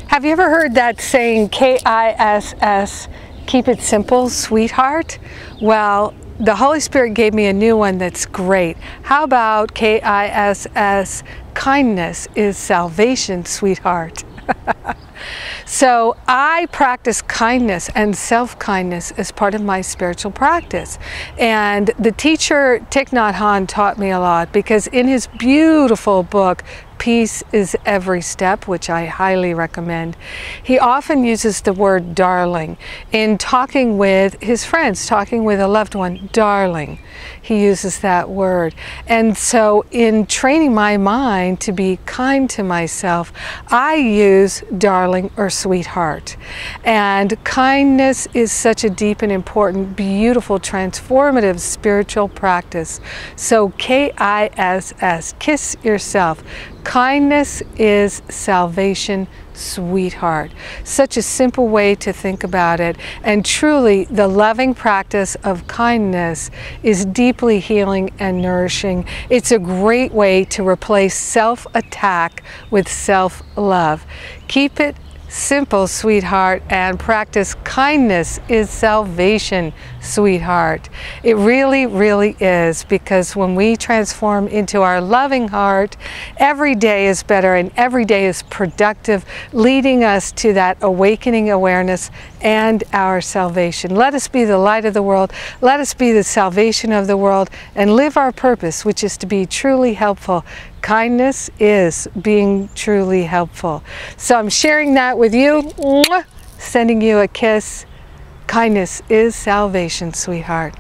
Have you ever heard that saying, KISS, keep it simple, sweetheart? Well, the Holy Spirit gave me a new one that's great. How about KISS, kindness is salvation, sweetheart? So I practice kindness and self-kindness as part of my spiritual practice. And the teacher Thich Nhat Hanh taught me a lot, because in his beautiful book, Peace is Every Step, which I highly recommend, he often uses the word darling. In talking with his friends, talking with a loved one, darling, he uses that word. And so in training my mind to be kind to myself, I use darling or sweetheart. And kindness is such a deep and important, beautiful, transformative spiritual practice. So KISS, kiss yourself. Kindness is salvation, sweetheart. Such a simple way to think about it. And truly, the loving practice of kindness is deeply healing and nourishing. It's a great way to replace self-attack with self-love. Keep it simple, sweetheart, and practice kindness is salvation, sweetheart. It really, really is, because when we transform into our loving heart, every day is better and every day is productive, leading us to that awakening awareness and our salvation. Let us be the light of the world. Let us be the salvation of the world and live our purpose, which is to be truly helpful. Kindness is being truly helpful. So I'm sharing that with you, sending you a kiss. Kindness is salvation, sweetheart.